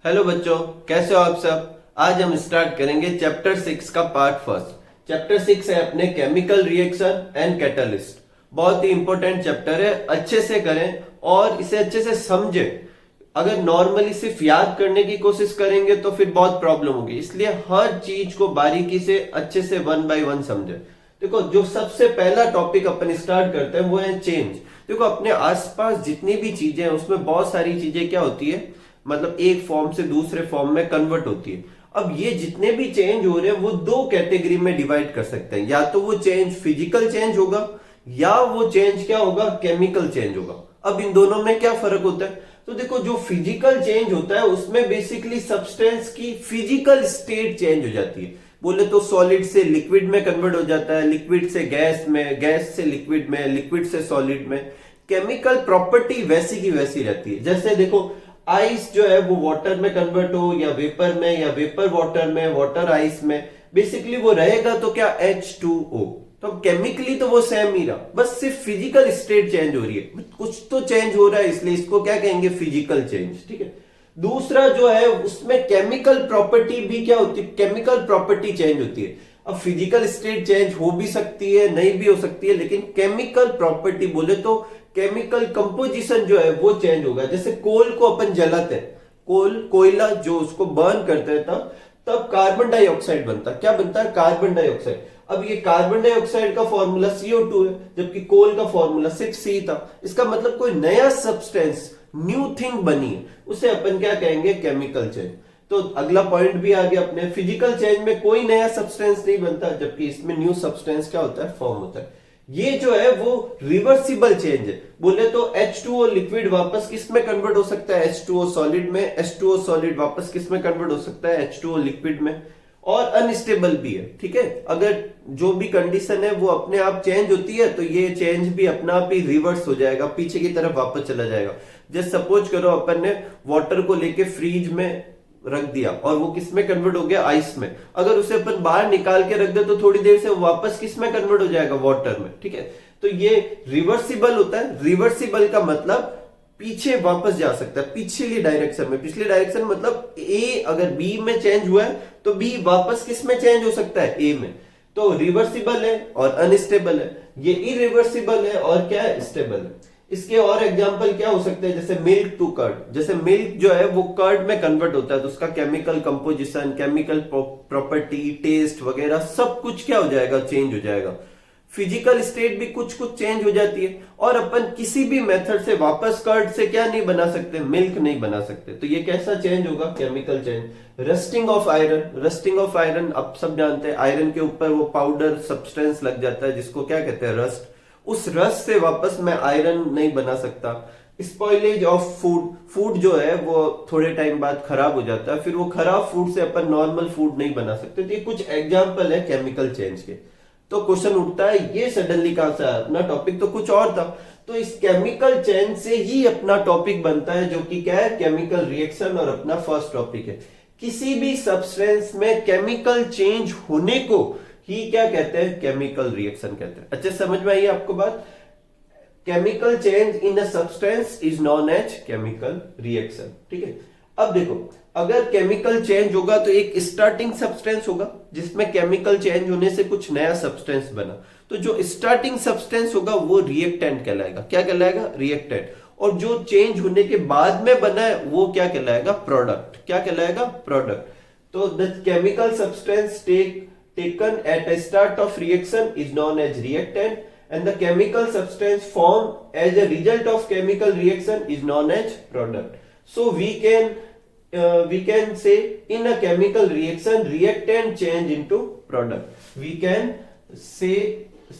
Hello बच्चों, कैसे हो आप सब। आज हम स्टार्ट करेंगे चैप्टर 6 का पार्ट फर्स्ट। चैप्टर 6 है अपने केमिकल रिएक्शन एंड कैटलिस्ट। बहुत ही इंपॉर्टेंट चैप्टर है, अच्छे से करें और इसे अच्छे से समझें। अगर नॉर्मली सिर्फ याद करने की कोशिश करेंगे तो फिर बहुत प्रॉब्लम होगी, इसलिए हर चीज को बारीकी से अच्छे से वन बाय वन समझें। देखो, जो सबसे पहला टॉपिक अपन स्टार्ट करते हैं वो है चेंज। देखो, अपने आसपास जितनी भी चीजें हैं उसमें बहुत सारी चीजें क्या होती है, मतलब एक फॉर्म से दूसरे फॉर्म में कन्वर्ट होती है। अब ये जितने भी चेंज हो रहे हैं वो दो कैटेगरी में डिवाइड कर सकते हैं, या तो वो चेंज फिजिकल चेंज होगा या वो चेंज क्या होगा, केमिकल चेंज होगा। अब इन दोनों में क्या फर्क होता है, तो देखो, जो फिजिकल चेंज होता है उसमें बेसिकली सब्सटेंस की फिजिकल स्टेट चेंज हो जाती है। बोले तो सॉलिड से लिक्विड में कन्वर्ट हो जाता है, लिक्विड से गैस में, गैस से लिक्विड में, लिक्विड से सॉलिड में। केमिकल प्रॉपर्टी वैसी की वैसी रहती है। जैसे देखो, आइस जो है वो वाटर में कन्वर्ट हो या वेपर में, या वेपर वाटर में, वाटर आइस में, बेसिकली वो रहेगा तो क्या, H2O। तो केमिकली तो वो सेम ही रहा, बस सिर्फ फिजिकल स्टेट चेंज हो रही है, कुछ तो चेंज हो रहा है, इसलिए इसको क्या कहेंगे, फिजिकल चेंज। ठीक है। दूसरा जो है उसमें केमिकल प्रॉपर्टी भी क्या होती है, केमिकल प्रॉपर्टी चेंज होती है। अब फिजिकल स्टेट चेंज हो भी सकती है, नहीं भी हो सकती है, लेकिन केमिकल प्रॉपर्टी बोले तो केमिकल कंपोजिशन जो है वो चेंज होगा। जैसे कोल को अपन जलाते हैं, कोयला जो उसको बर्न करते हैं तब कार्बन डाइऑक्साइड बनता है। क्या बनता है, कार्बन डाइऑक्साइड। अब ये कार्बन डाइऑक्साइड का फॉर्मूला CO2 है, जबकि कोल का फॉर्मूला सिर्फ C था। इसका मतलब कोई नया सब्सटेंस, न्यू थिंग बनी है, उसे अपन क्या कहेंगे, केमिकल चेंज। तो अगला पॉइंट भी आ गया अपने, फिजिकल चेंज में कोई नया सब्सटेंस नहीं बनता, जबकि इसमें न्यू सब्सटेंस क्या होता है, फॉर्म होता है। ये जो है वो रिवर्सिबल चेंज है। बोले तो H2O लिक्विड वापस किस में कन्वर्ट हो सकता है, H2O सॉलिड में, H2O सॉलिड वापस किस में कन्वर्ट हो सकता है, H2O लिक्विड में। और अनस्टेबल भी है। ठीक है, अगर जो भी कंडीशन है वो अपने आप चेंज होती है तो ये चेंज भी अपना आप ही रिवर्स हो जाएगा, पीछे की तरफ वापस चला जाएगा। जैसे सपोज करो अपन ने वाटर को लेके फ्रीज में रख दिया और वो किस में कन्वर्ट हो गया, आइस में। अगर उसे अपन बाहर निकाल के रख दे तो थोड़ी देर से वापस किस में कन्वर्ट हो जाएगा, वाटर में। ठीक है, तो ये रिवर्सिबल होता है। रिवर्सिबल का मतलब पीछे वापस जा सकता है, पिछली डायरेक्शन में। पिछली डायरेक्शन मतलब ए अगर बी में चेंज हुआ है तो बी वापस किस में चेंज हो सकता है, ए में। तो रिवर्सिबल है और अनस्टेबल है। ये इरिवर्सिबल है और क्या है, स्टेबल है। इसके और एग्जांपल क्या हो सकते हैं, जैसे मिल्क टू कर्ड। जैसे मिल्क जो है वो कर्ड में कन्वर्ट होता है तो उसका chemical composition, chemical property, test वगैरह सब कुछ क्या हो जाएगा, चेंज हो जाएगा। फिजिकल स्टेट भी कुछ कुछ चेंज हो जाती है। और अपन किसी भी मेथड से वापस कर्ड से क्या नहीं बना सकते, मिल्क नहीं बना सकते। तो ये कैसा चेंज होगा, chemical change. Rusting of iron, rusting of iron आप सब जानते हैं, आयरन के ऊपर वो पाउडर सब्सटेंस लग जाता है जिसको क्या कहते हैं, रस्ट। उस रस्ट से वापस मैं आयरन नहीं बना सकता। स्पॉइलेज ऑफ फूड, फूड जो है वो थोड़े टाइम बाद खराब हो जाता है, फिर वो खराब फूड से अपन नॉर्मल फूड नहीं बना सकते। तो ये कुछ एग्जाम्पल है केमिकल चेंज के। तो क्वेश्चन उठता है ये सडनली कहां से आया, अपना टॉपिक तो कुछ और था। तो इस केमिकल चेंज से ही अपना टॉपिक बनता है, जो कि क्या है, केमिकल रिएक्शन, और अपना फर्स्ट टॉपिक है। किसी भी सब्सटेंस में केमिकल चेंज होने को ही क्या कहते हैं, केमिकल रिएक्शन कहते हैं। अच्छे समझ में आई आपको बात। Chemical change in a substance is known as chemical reaction. ठीक है। अब देखो, अगर केमिकल चेंज होगा तो एक स्टार्टिंग सब्सटेंस होगा जिसमें केमिकल चेंज होने से कुछ नया सब्सटेंस बना। तो जो स्टार्टिंग सब्सटेंस होगा वो रिएक्टेंट कहलाएगा। क्या कहलाएगा, रिएक्टेंट। और जो चेंज होने के बाद में बना है वो क्या कहलाएगा, प्रोडक्ट। क्या कहलाएगा, प्रोडक्ट। तो the chemical substance taken at a start of reaction is known as reactant, and the chemical substance formed as a result of chemical reaction is known as product. So we can say in a chemical reaction reactant change into product. We can say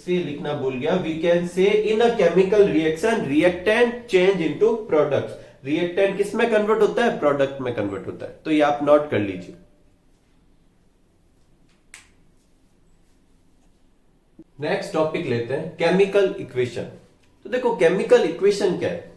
लिखना भूल गया, we can say in a chemical reaction reactant change into products. reactant किस में convert होता है, product में convert होता है। तो ये आप नोट कर लीजिए। नेक्स्ट टॉपिक लेते हैं, केमिकल इक्वेशन। तो देखो, केमिकल इक्वेशन क्या है।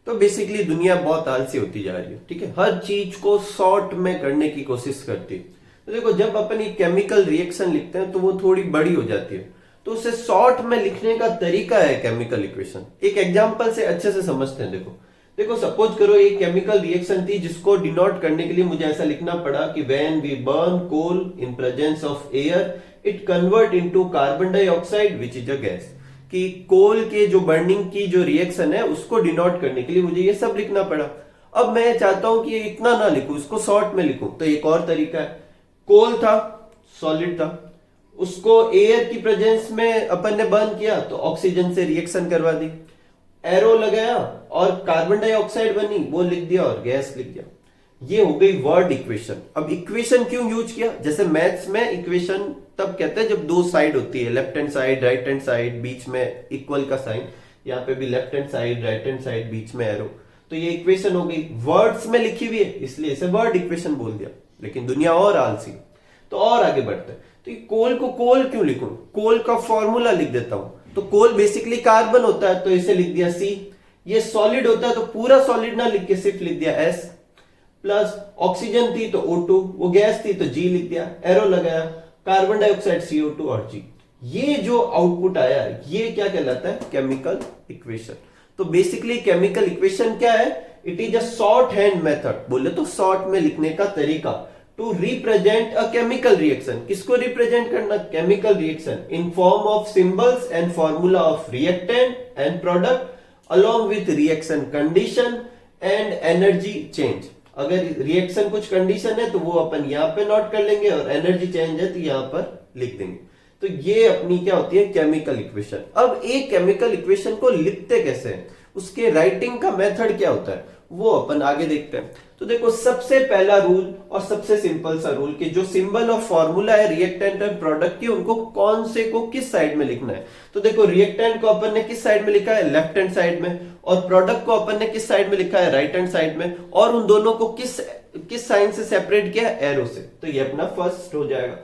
तो बेसिकली दुनिया बहुत आलसी होती जा रही है। ठीक है, हर चीज को शॉर्ट में करने की कोशिश करती है। तो देखो, जब अपन ये केमिकल रिएक्शन लिखते हैं तो वो थोड़ी बड़ी हो जाती है, तो उसे शॉर्ट में लिखने का तरीका है केमिकल इक्वेशन। एक एग्जांपल से अच्छे से समझते हैं। देखो, देखो सपोज करो ये केमिकल रिएक्शन थी जिसको डिनोट करने के लिए मुझे ऐसा लिखना पड़ा कि when we burn coal in presence of air it convert into carbon dioxide which is a gas. कि कोल के जो बर्निंग की जो रिएक्शन है उसको डिनोट करने के लिए मुझे ये सब लिखना पड़ा। अब मैं चाहता हूं कि इतना ना लिखूं, इसको शॉर्ट में लिखूं, तो एक और तरीका है। कोल था, सॉलिड था, उसको एयर की प्रेजेंस में अपन ने बर्न किया तो ऑक्सीजन से रिएक्शन करवा दी, एरो लगाया और कार्बन डाइऑक्साइड बनी, वो लिख दिया और गैस लिख दिया। ये हो गई वर्ड इक्वेशन। अब इक्वेशन क्यों यूज किया? जैसे मैथ्स में इक्वेशन तब कहते हैं जब दो साइड होती है, left hand side right hand side, बीच में इक्वल का साइन, यहाँ पे भी left hand side right hand side, बीच में एरो, तो ये इक्वेशन हो गई। वर्ड्स में लिखी हुई है इसलिए इसे वर्ड इक्वेशन बोल दिया। लेकिन दुनिया और आलसी, तो और आगे बढ़ते हैं। तो ये कोल को कोल क्यों लिखूं? कोल का फॉर्मूला लिख देता हूं। तो कोल बेसिकली कार्बन होता है तो इसे लिख दिया C। ये सॉलिड होता है तो पूरा सॉलिड ना लिख के सिर्फ लिख दिया S। प्लस ऑक्सीजन थी तो O2, वो गैस थी तो G लिख दिया, एरो लगाया, कार्बन डाइऑक्साइड CO2 और G। ये जो आउटपुट आया ये क्या कहलाता है? Chemical equation. तो बेसिकली केमिकल इक्वेशन क्या है? It is a short hand method, बोले तो शॉर्ट में लिखने का तरीका to represent a chemical reaction. किसको रिप्रेजेंट करना? Chemical reaction in form of symbols and formula of reactant and product along with reaction condition and energy change. अगर reaction कुछ कंडीशन है तो वो अपन यहां पे नोट कर लेंगे और एनर्जी चेंज है तो यहां पर लिख देंगे। तो ये अपनी क्या होती है? Chemical equation. अब एक केमिकल इक्वेशन को लिखते कैसे हैं, उसके राइटिंग का मेथड क्या होता है, वो अपन आगे देखते हैं। तो देखो सबसे पहला रूल और सबसे सिंपल सा रूल कि जो सिंबल और फॉर्मूला है रिएक्टेंट और प्रोडक्ट की, उनको कौन से को किस साइड में लिखना है। तो देखो रिएक्टेंट को अपन ने किस साइड में लिखा है? लेफ्ट हैंड साइड में। और प्रोडक्ट को अपन ने किस साइड में लिखा है? राइट हैंड साइड में। और उन दोनों को किस साइन से सेपरेट किया है? एरो से। तो ये अपना फर्स्ट हो जाएगा।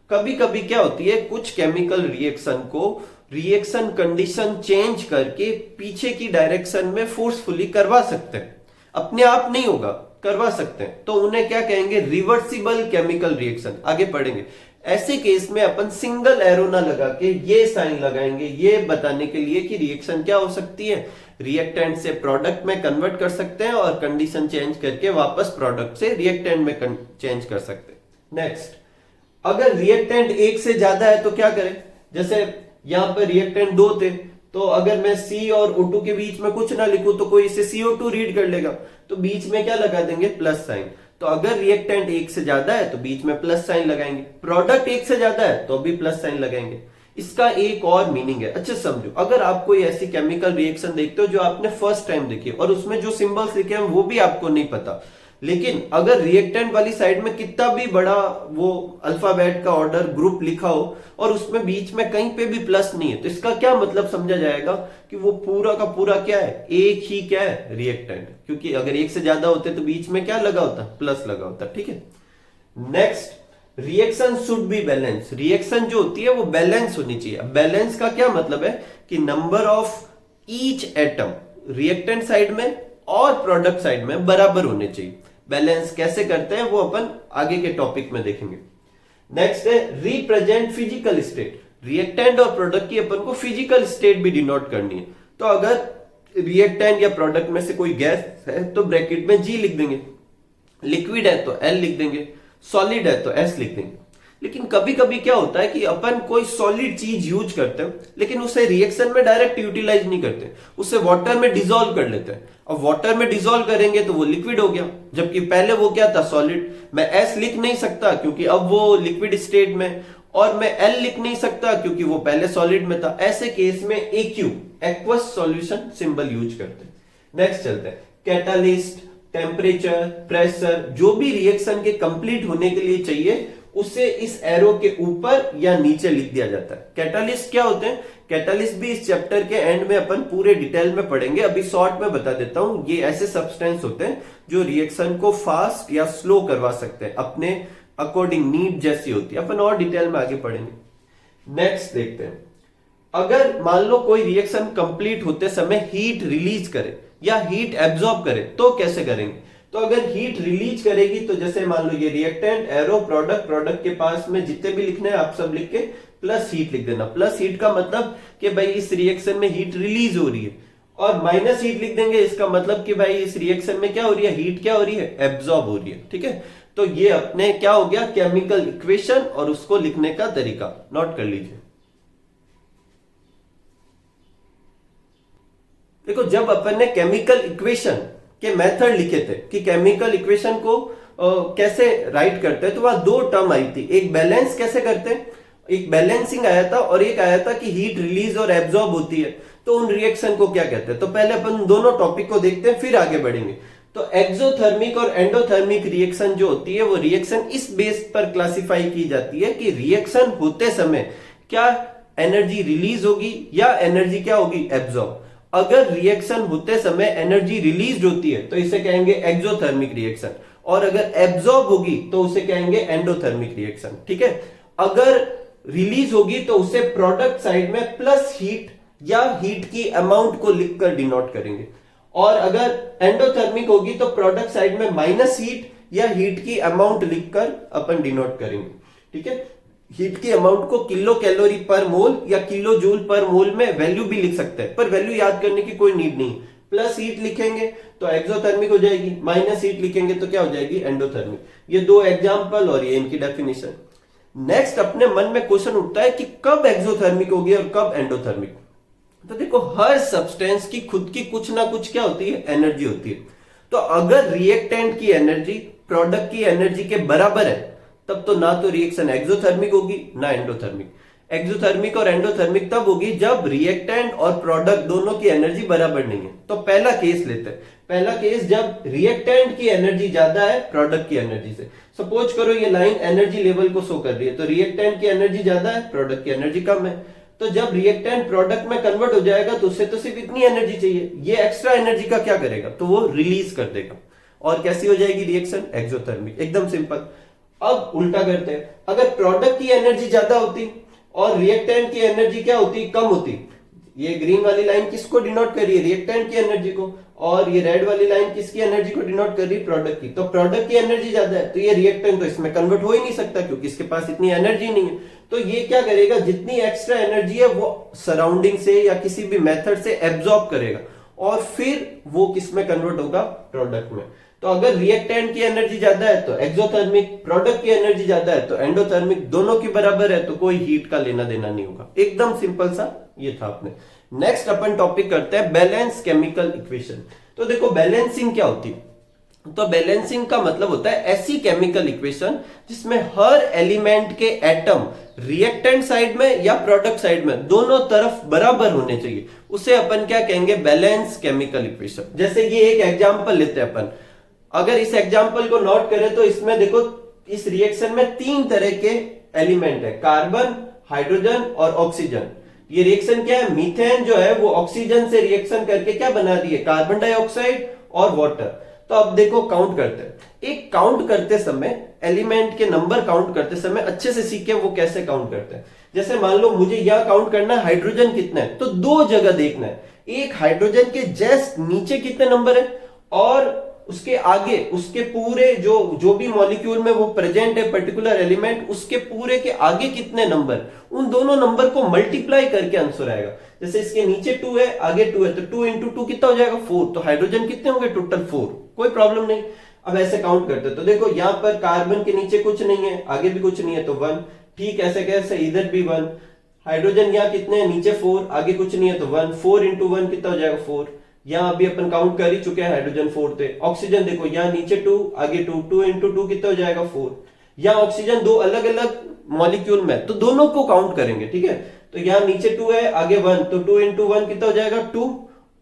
कभी कभी क्या होती है, कुछ केमिकल रिएक्शन को रिएक्शन कंडीशन चेंज करके पीछे की डायरेक्शन में फोर्सफुली करवा सकते हैं, अपने आप नहीं होगा, करवा सकते हैं, तो उन्हें क्या कहेंगे? Reversible chemical reaction. आगे पढ़ेंगे। ऐसे केस में अपन सिंगल एरो ना लगा के ये साइन लगाएंगे, ये बताने के लिए कि रिएक्शन क्या हो सकती है, रिएक्टेंट से प्रोडक्ट में कन्वर्ट कर सकते हैं और कंडीशन चेंज करके वापस प्रोडक्ट से रिएक्टेंट में चेंज कर सकते हैं। नेक्स्ट, अगर रिएक्टेंट एक से ज्यादा है तो क्या करें? जैसे यहां पर रिएक्टेंट 2 थे, तो अगर मैं C और O2 के बीच में कुछ ना लिखूं तो कोई इसे CO2 रीड कर लेगा, तो बीच में क्या लगा देंगे? Plus sign. तो अगर रिएक्टेंट एक से ज्यादा है तो बीच में प्लस साइन लगाएंगे, प्रोडक्ट एक से ज्यादा है तो भी प्लस साइन लगाएंगे। इसका एक और मीनिंग है, अच्छा समझो। अगर आप कोई ऐसी केमिकल रिएक्शन देखते हो जो आपने फर्स्ट टाइम देखी और उसमें जो सिंबल्स लिखे हैं वो भी आपको नहीं पता, लेकिन अगर रिएक्टेंट वाली साइड में कितना भी बड़ा वो अल्फाबेट का ऑर्डर ग्रुप लिखा हो और उसमें बीच में कहीं पे भी प्लस नहीं है, तो इसका क्या मतलब समझा जाएगा कि वो पूरा का पूरा क्या है? एक ही क्या है? रिएक्टेंट। क्योंकि अगर एक से ज्यादा होते तो बीच में क्या लगा होता? प्लस लगा होता। ठीक है। Next, reaction should be balance. Reaction जो होती है वो बैलेंस होनी चाहिए। बैलेंस का क्या मतलब है कि number of each atom reactant side में और प्रोडक्ट साइड में बराबर होने चाहिए। बैलेंस कैसे करते हैं वो अपन आगे के टॉपिक में देखेंगे। नेक्स्ट है रिप्रेजेंट फिजिकल स्टेट। रिएक्टेंट और प्रोडक्ट की अपन को फिजिकल स्टेट भी डिनोट करनी है। तो अगर रिएक्टेंट या प्रोडक्ट में से कोई गैस है तो ब्रैकेट में G लिख देंगे, लिक्विड है तो L लिख देंगे, सॉलिड है तो S लिख देंगे। लेकिन कभी कभी क्या होता है कि अपन कोई सॉलिड चीज यूज करते हैं लेकिन उसे रिएक्शन में डायरेक्ट यूटिलाइज नहीं करते, उसे वाटर में डिसॉल्व कर लेते हैं। अब वाटर में डिसॉल्व करेंगे तो वो लिक्विड हो गया, जबकि पहले वो क्या था? सॉलिड। मैं S लिख नहीं सकता क्योंकि अब वो लिक्विड स्टेट में, और मैं L लिख नहीं सकता क्योंकि वो पहले सॉलिड में था। ऐसे केस में AQ aqueous solution symbol use करते हैं। नेक्स्ट चलते हैं। कैटालिस्ट, टेम्परेचर, प्रेशर, जो भी रिएक्शन के कंप्लीट होने के लिए चाहिए उसे इस एरो के ऊपर या नीचे लिख दिया जाता है। कैटालिस्ट क्या होते हैं? कैटालिस्ट भी इस चैप्टर के एंड में अपन पूरे डिटेल में पढ़ेंगे, अभी शॉर्ट में बता देता हूं। ये ऐसे सब्सटेंस होते हैं जो रिएक्शन को फास्ट या स्लो करवा सकते हैं, अपने अकॉर्डिंग नीड जैसी होती है। अपन और डिटेल में आगे पढ़ेंगे। नेक्स्ट देखते हैं। अगर मान लो कोई रिएक्शन कंप्लीट होते समय हीट रिलीज करे या हीट एब्जॉर्ब करे तो कैसे करेंगे? तो अगर हीट रिलीज करेगी तो जैसे मान लो ये रिएक्टेंट, एरो, प्रोडक्ट, प्रोडक्ट के पास में जितने भी लिखने हैं आप सब लिख के प्लस हीट लिख देना। प्लस हीट का मतलब कि भाई इस रिएक्शन में हीट रिलीज हो रही है, और माइनस हीट लिख देंगे, इसका मतलब कि भाई इस रिएक्शन में क्या हो रही है, हीट क्या हो रही है, एब्जॉर्ब हो रही है। ठीक है, तो ये अपने क्या हो गया, केमिकल इक्वेशन और उसको लिखने का तरीका नोट कर लीजिए। देखो जब अपन ने केमिकल इक्वेशन के मेथड लिखे थे कि केमिकल इक्वेशन को कैसे राइट करते हैं, तो वहां दो टर्म आई थी, एक बैलेंस कैसे करते हैं, एक बैलेंसिंग आया था और एक आया था कि हीट रिलीज और एब्जॉर्ब होती है, तो उन रिएक्शन को क्या कहते हैं। तो पहले अपन दोनों टॉपिक को देखते हैं फिर आगे बढ़ेंगे। तो एक्सोथर्मिक और एंडोथर्मिक रिएक्शन जो होती है वो रिएक्शन इस बेस पर क्लासिफाई की जाती है कि रिएक्शन होते समय क्या एनर्जी रिलीज होगी या एनर्जी क्या होगी, एब्जॉर्ब। अगर रिएक्शन होते समय एनर्जी रिलीज होती है तो इसे कहेंगे एक्सोथर्मिक रिएक्शन, और अगर एब्जॉर्ब होगी तो उसे कहेंगे एंडोथर्मिक रिएक्शन। ठीक है, अगर रिलीज होगी तो उसे प्रोडक्ट साइड में प्लस हीट या हीट की अमाउंट को लिखकर डिनोट करेंगे, और अगर एंडोथर्मिक होगी तो प्रोडक्ट साइड में माइनस हीट या हीट की अमाउंट लिखकर अपन डिनोट करेंगे। ठीक है, हीट की अमाउंट को किलो कैलोरी पर मोल या किलो जूल पर मोल में वैल्यू भी लिख सकते हैं, पर वैल्यू याद करने की कोई नीड नहीं। प्लस हीट लिखेंगे तो एक्सोथर्मिक हो जाएगी, माइनस हीट लिखेंगे तो क्या हो जाएगी, एंडोथर्मिक। ये दो एग्जांपल और ये इनकी डेफिनेशन। नेक्स्ट अपने मन में क्वेश्चन उठता है कि कब एक्सोथर्मिक होगी और कब एंडोथर्मिक। तो देखो हर सब्सटेंस की खुद की कुछ ना कुछ क्या होती है, एनर्जी होती है। तो अगर रिएक्टेंट की एनर्जी प्रोडक्ट की एनर्जी के बराबर है तब तो ना तो रिएक्शन एक्सोथर्मिक होगी ना एंडोथर्मिक। एक्सोथर्मिक और एंडोथर्मिक तब होगी जब रिएक्टेंट और प्रोडक्ट दोनों की एनर्जी बराबर नहीं है। तो पहला केस लेते हैं, पहला केस जब रिएक्टेंट की एनर्जी ज्यादा है प्रोडक्ट की एनर्जी से। सपोज करो ये लाइन एनर्जी लेवल को शो कर रही है, तो रिएक्टेंट की एनर्जी ज्यादा है, प्रोडक्ट की एनर्जी कम है। तो जब रिएक्टेंट प्रोडक्ट में कन्वर्ट हो जाएगा तो उसे तो सिर्फ इतनी एनर्जी चाहिए, ये एक्स्ट्रा एनर्जी का क्या करेगा, तो वो रिलीज कर देगा, और कैसी हो जाएगी रिएक्शन, एक्सोथर्मिक। एकदम सिंपल। अब उल्टा करते हैं, अगर प्रोडक्ट की एनर्जी ज्यादा होती और रिएक्टेंट की एनर्जी क्या होती, कम होती। ये ग्रीन वाली लाइन किसको डिनोट कर रही है, रिएक्टेंट की एनर्जी को, और ये रेड वाली लाइन किसकी एनर्जी को डिनोट कर रही है, प्रोडक्ट की। तो प्रोडक्ट की एनर्जी ज्यादा है तो ये रिएक्टेंट तो इसमें कन्वर्ट हो ही नहीं सकता क्योंकि इसके पास इतनी एनर्जी नहीं है। तो ये क्या करेगा, जितनी एक्स्ट्रा एनर्जी है वो सराउंडिंग से या किसी भी मेथड से एब्जॉर्ब करेगा और फिर वो किस में कन्वर्ट होगा, प्रोडक्ट में। तो अगर रिएक्टेंट की एनर्जी ज्यादा है तो एक्सोथर्मिक, प्रोडक्ट की एनर्जी ज्यादा है तो एंडोथर्मिक, दोनों की बराबर है तो कोई हीट का लेना देना नहीं होगा। एकदम सिंपल सा ये था अपने। नेक्स्ट अपन टॉपिक करते हैं बैलेंस केमिकल इक्वेशन। तो देखो बैलेंसिंग क्या होती है, तो बैलेंसिंग का मतलब होता है ऐसी केमिकल इक्वेशन जिसमें हर एलिमेंट के एटम रिएक्टेंट साइड में या प्रोडक्ट साइड में दोनों तरफ बराबर होने चाहिए, उसे अपन क्या कहेंगे, बैलेंस केमिकल इक्वेशन। जैसे ये एक एग्जांपल लेते हैं अपन, अगर इस एग्जांपल को नोट करें तो इसमें देखो इस रिएक्शन में तीन तरह के एलिमेंट है, कार्बन, हाइड्रोजन और ऑक्सीजन। ये रिएक्शन क्या है, मीथेन जो है वो ऑक्सीजन से रिएक्शन करके क्या बना रही है, कार्बन डाइऑक्साइड और वाटर। तो अब देखो काउंट करते हैं, एक काउंट करते समय एलिमेंट के नंबर काउंट करते समय अच्छे से सीखे वो कैसे काउंट करते हैं। जैसे मान लो मुझे यह काउंट करना है हाइड्रोजन कितना है, तो दो जगह देखना है, एक हाइड्रोजन के जस्ट नीचे कितने नंबर है और उसके आगे उसके पूरे जो भी मॉलिक्यूल में वो प्रेजेंट है पर्टिकुलर एलिमेंट, उसके पूरे के आगे कितने नंबर, उन दोनों नंबर को मल्टीप्लाई करके आंसर आएगा। जैसे इसके नीचे 2 है आगे 2 है तो 2 इंटू 2 कितना हो जाएगा, 4। तो हाइड्रोजन कितने होंगे, टोटल 4, कोई प्रॉब्लम नहीं। अब ऐसे काउंट करते तो देखो यहाँ पर कार्बन के नीचे कुछ नहीं है आगे भी कुछ नहीं है तो 1, ठीक ऐसे कैसे इधर भी 1। हाइड्रोजन यहाँ कितने हैं, नीचे 4 आगे कुछ नहीं है तो 1, 4 इंटू 1 कितना हो जाएगा 4। यहाँ अभी अपन काउंट कर ही चुके हैं, हाइड्रोजन 4 थे। ऑक्सीजन देखो यहाँ नीचे 2 आगे 2, 2 इंटू 2 कितना हो जाएगा 4। यहाँ ऑक्सीजन दो अलग अलग मॉलिक्यूल में तो दोनों को काउंट करेंगे, ठीक है। तो यहाँ नीचे 2 है आगे 1 तो 2 इंटू 1 कितना हो जाएगा 2,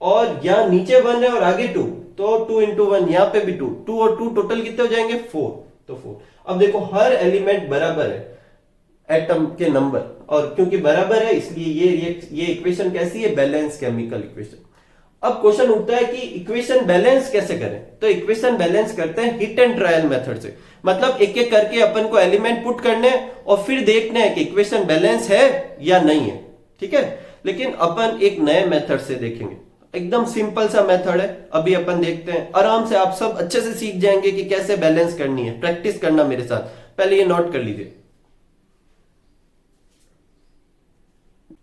और यहाँ नीचे 1 है और आगे 2 तो 2 इंटू 1 यहाँ पे भी 2, 2 और 2 टोटल कितने हो जाएंगे 4, तो 4। अब देखो हर एलिमेंट बराबर है एटम के नंबर, और क्योंकि बराबर है इसलिए ये इक्वेशन कैसी है, बैलेंस केमिकल इक्वेशन। अब क्वेश्चन उठता है कि इक्वेशन बैलेंस कैसे करें, तो इक्वेशन बैलेंस करते हैं हिट एंड ट्रायल मेथड से। मतलब एक एक करके अपन को एलिमेंट पुट करने और फिर देखना है कि इक्वेशन बैलेंस है या नहीं है, ठीक है। लेकिन अपन एक नए मेथड से देखेंगे, एकदम सिंपल सा मेथड है, अभी अपन देखते हैं। आराम से आप सब अच्छे से सीख जाएंगे कि कैसे बैलेंस करनी है, प्रैक्टिस करना मेरे साथ। पहले ये नोट कर लीजिए।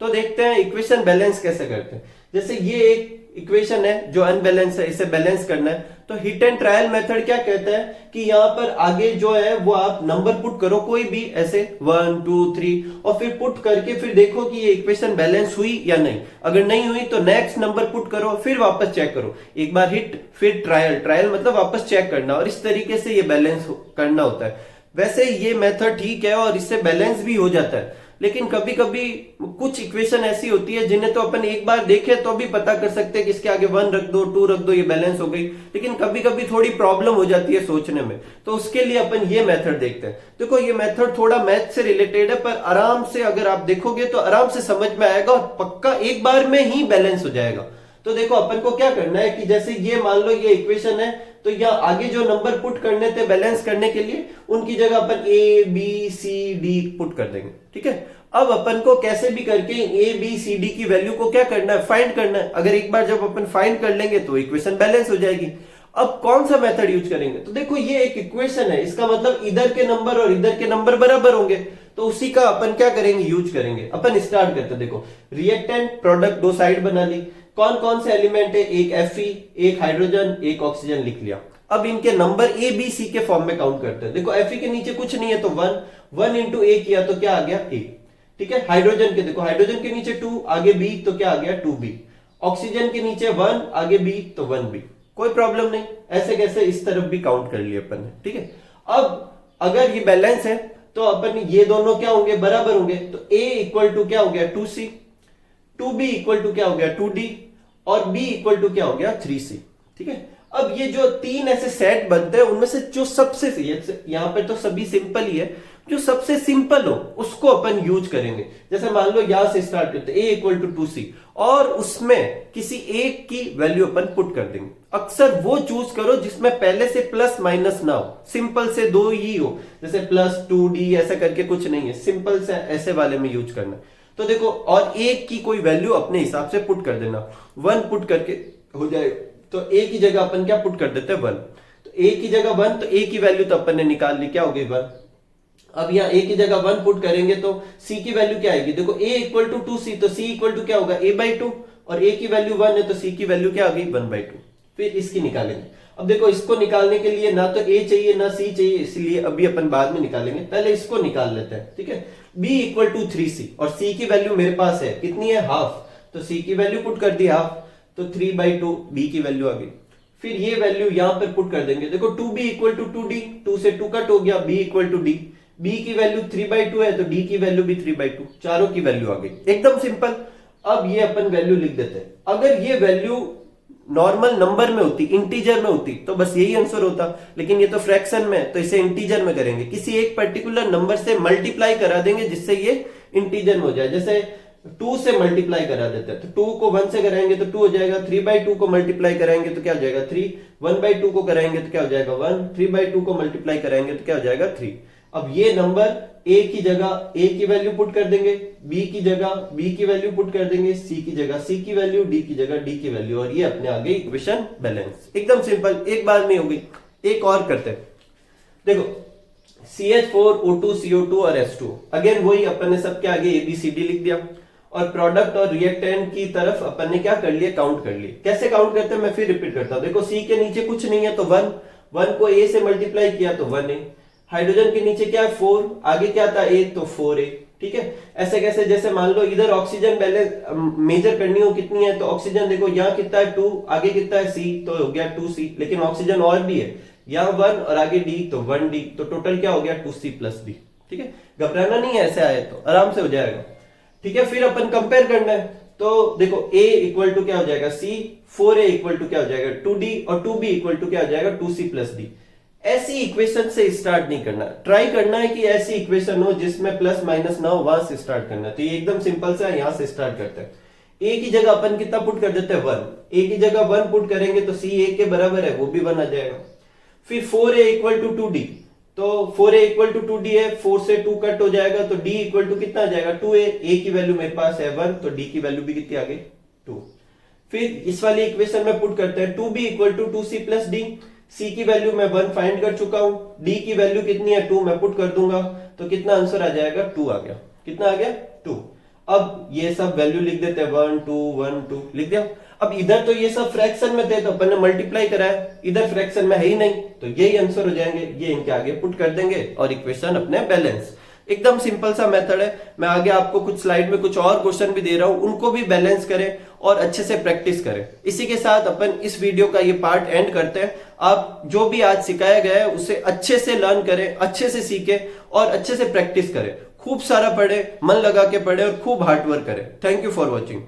तो देखते हैं इक्वेशन बैलेंस कैसे करते हैं। जैसे ये इक्वेशन है जो अनबैलेंस है, इसे बैलेंस करना है। तो हिट एंड ट्रायल मेथड क्या कहता है कि यहाँ पर आगे जो है वो आप नंबर पुट करो कोई भी, ऐसे 1 2 3, और फिर पुट करके फिर देखो कि ये इक्वेशन बैलेंस हुई या नहीं। अगर नहीं हुई तो नेक्स्ट नंबर पुट करो, फिर वापस चेक करो। एक बार हिट फिर ट्रायल, ट्रायल मतलब वापस चेक करना, और इस तरीके से ये बैलेंस करना होता है। वैसे ये मेथड ठीक है और इससे बैलेंस भी हो जाता है, लेकिन कभी कभी कुछ इक्वेशन ऐसी होती है जिन्हें तो अपन एक बार देखे तो भी पता कर सकते हैं कि इसके आगे 1 रख दो 2 रख दो ये बैलेंस हो गई, लेकिन कभी कभी थोड़ी प्रॉब्लम हो जाती है सोचने में, तो उसके लिए अपन ये मेथड देखते हैं। देखो ये मेथड थोड़ा मैथ से रिलेटेड है, पर आराम से अगर आप देखोगे तो आराम से समझ में आएगा और पक्का एक बार में ही बैलेंस हो जाएगा। तो देखो अपन को क्या करना है कि जैसे ये मान लो ये इक्वेशन है, तो यहाँ आगे जो नंबर पुट करने थे बैलेंस करने के लिए, उनकी जगह अपन A B C D put कर देंगे। ठीक है, अब अपन को कैसे भी करके ए बी सी डी की वैल्यू को क्या करना है, फाइंड करना है। अगर एक बार जब अपन फाइंड कर लेंगे तो इक्वेशन बैलेंस हो जाएगी। अब कौन सा मेथड यूज करेंगे, तो देखो ये एक इक्वेशन है, इसका मतलब इधर के नंबर और इधर के नंबर बराबर होंगे, तो उसी का अपन क्या करेंगे, यूज करेंगे। अपन स्टार्ट करते हैं। देखो रिएक्टेंट प्रोडक्ट दो साइड बना ली, कौन कौन से एलिमेंट है, एक Fe, एक हाइड्रोजन, एक ऑक्सीजन लिख लिया। अब इनके नंबर ए बी सी के फॉर्म में काउंट करते हैं। देखो Fe के नीचे कुछ नहीं है तो 1 इंटू ए किया तो क्या आ गया, ए। ठीक है, हाइड्रोजन के देखो, हाइड्रोजन के नीचे 2 आगे बी तो क्या आ गया 2b। ऑक्सीजन के नीचे 1 आगे बी तो 1b, कोई प्रॉब्लम नहीं। ऐसे कैसे इस तरफ भी काउंट कर लिए अपन ने। ठीक है, अब अगर ये बैलेंस है तो अपन ये दोनों क्या होंगे, बराबर होंगे। तो a इक्वल टू क्या हो गया 2c, 2b इक्वल टू क्या हो गया 2d, और b इक्वल टू क्या हो गया 3c। ठीक है, अब ये जो तीन ऐसे सेट बनते हैं उनमें से जो सबसे यहाँ पे तो सभी सिंपल ही है, जो सबसे सिंपल हो उसको अपन यूज करेंगे। जैसे मान लो यहां से स्टार्ट करते a इक्वल टू 2c, और उसमें किसी एक की वैल्यू अपन पुट कर देंगे। अक्सर वो चूज करो जिसमें पहले से प्लस माइनस ना हो, सिंपल से दो ही हो, जैसे प्लस 2d ऐसा करके कुछ नहीं है, सिंपल से ऐसे वाले में यूज करना। तो देखो, और एक की कोई वैल्यू अपने हिसाब से पुट कर देना, 1 पुट करके हो जाए। तो a की जगह अपन क्या पुट कर देते हैं 1, तो a की जगह 1, तो a की वैल्यू तो अपन ने निकाल ली, क्या हो गई 1। अब यहाँ a की जगह 1 पुट करेंगे तो c की वैल्यू क्या आएगी, देखो a इक्वल टू 2c, तो c इक्वल टू क्या होगा a/2, और a की वैल्यू 1 है तो c की वैल्यू क्या आ गई 1/2। फिर इसकी निकालेंगे। अब देखो इसको निकालने के लिए ना तो a चाहिए ना c चाहिए, इसलिए अभी अपन बाद में निकालेंगे, पहले इसको निकाल लेते हैं। ठीक है, b इक्वल टू 3c, और c की वैल्यू मेरे पास है कितनी है, हाफ, तो c की वैल्यू पुट कर दी हाफ, तो 3/2 b की वैल्यू आ गई। फिर ये वैल्यू यहां पर पुट कर देंगे। देखो 2b इक्वल टू 2d, 2 से 2 कट हो गया, b equal to d, b की वैल्यू 3/2 है तो d की वैल्यू भी 3/2, चारों की वैल्यू आ गई, एकदम सिंपल। अब ये अपन वैल्यू लिख देते हैं। अगर ये वैल्यू नॉर्मल नंबर में होती, इंटीजर में होती, तो बस यही आंसर होता, लेकिन ये तो फ्रैक्शन में है तो इसे इंटीजर में करेंगे, किसी एक पर्टिकुलर नंबर से मल्टीप्लाई करा देंगे जिससे ये इंटीजर में हो जाए। जैसे 2 से मल्टीप्लाई करा देते हैं, तो 2 को 1 से कराएंगे तो 2 हो जाएगा, 3/2 को मल्टीप्लाई कराएंगे तो क्या हो जाएगा 3, 1/2 को कराएंगे तो क्या हो जाएगा 1, 3/2 को मल्टीप्लाई कराएंगे तो क्या हो जाएगा 3। अब ये नंबर a की जगह a की वैल्यू पुट कर देंगे, b की जगह b की वैल्यू पुट कर देंगे, c की जगह c की वैल्यू, d की जगह d की वैल्यू, और ये अपने आ गई इक्वेशन बैलेंस, एकदम सिंपल, एक बार में हो गई। एक और करते हैं। देखो CH4O2 CO2 और H2, अगेन वही अपन ने सबके आगे ABCD लिख दिया, और प्रोडक्ट और रिएक्टेंट की तरफ अपन ने क्या कर लिया, काउंट कर लिए। कैसे काउंट करते हैं मैं फिर रिपीट करता हूं। देखो C के नीचे कुछ नहीं है तो 1 को A से मल्टीप्लाई किया तो 1a, हाइड्रोजन के नीचे क्या है 4, आगे क्या था a तो 4a। ठीक है, ऐसे कैसे, जैसे मान लो इधर ऑक्सीजन बैलेंस मेजर करनी हो कितनी है, तो ऑक्सीजन देखो यहाँ कितना है 2, आगे कितना है c तो हो गया 2c, लेकिन ऑक्सीजन और भी है, यहाँ 1 और आगे d तो 1d, तो टोटल क्या हो गया 2c प्लस d। ठीक है, घबराना नहीं है, ऐसे आए तो आराम से हो जाएगा। ठीक है, फिर अपन कंपेयर करना है, तो देखो a इक्वल टू क्या हो जाएगा c, 4a इक्वल टू क्या हो जाएगा 2d, और 2b इक्वल टू क्या हो जाएगा 2c प्लस d। ऐसी इक्वेशन से स्टार्ट नहीं करना, ट्राई करना है कि ऐसी इक्वेशन हो जिसमें प्लस माइनस ना हो, वहां से स्टार्ट करना है। तो ये एकदम सिंपल सा है, यहां से स्टार्ट करते हैं। a की जगह अपन कितना पुट कर देते हैं 1, a की जगह 1 पुट करेंगे तो c a के बराबर है, वो भी 1 आ जाएगा। फिर 4a इक्वल टू 2d, तो 4a इक्वल टू 2d है, 4 से 2 कट हो जाएगा तो d इक्वल टू कितना आ जाएगा 2a, a की वैल्यू मेरे पास है 1 तो d की वैल्यू भी कितनी आ गई 2। फिर इस वाली इक्वेशन में पुट करते हैं 2b equal to 2c plus d, c की वैल्यू मैं 1 फाइंड कर चुका हूं, d की वैल्यू कितनी है 2, मैं पुट कर दूंगा तो कितना आंसर आ जाएगा 2 आ गया। कितना आ गया 2। अब ये सब वैल्यू लिख देते हैं 1 2 1 2 लिख दिया। अब इधर तो ये सब फ्रैक्शन में थे तो अपन ने मल्टीप्लाई कराया, इधर फ्रैक्शन में है ही नहीं तो यही आंसर हो जाएंगे, ये इनके आगे पुट कर देंगे और इक्वेशन अपने बैलेंस। एकदम सिंपल सा मेथड है। मैं आगे आपको कुछ स्लाइड में कुछ और क्वेश्चन भी दे रहा हूं, उनको भी बैलेंस करें और अच्छे से प्रैक्टिस करें। इसी के साथ अपन इस वीडियो का ये पार्ट एंड करते हैं। आप जो भी आज सिखाया गया है उसे अच्छे से लर्न करें, अच्छे से सीखें और अच्छे से प्रैक्टिस करें। खूब सारा पढ़े, मन लगा के पढ़े और खूब हार्डवर्क करें। Thank you for watching.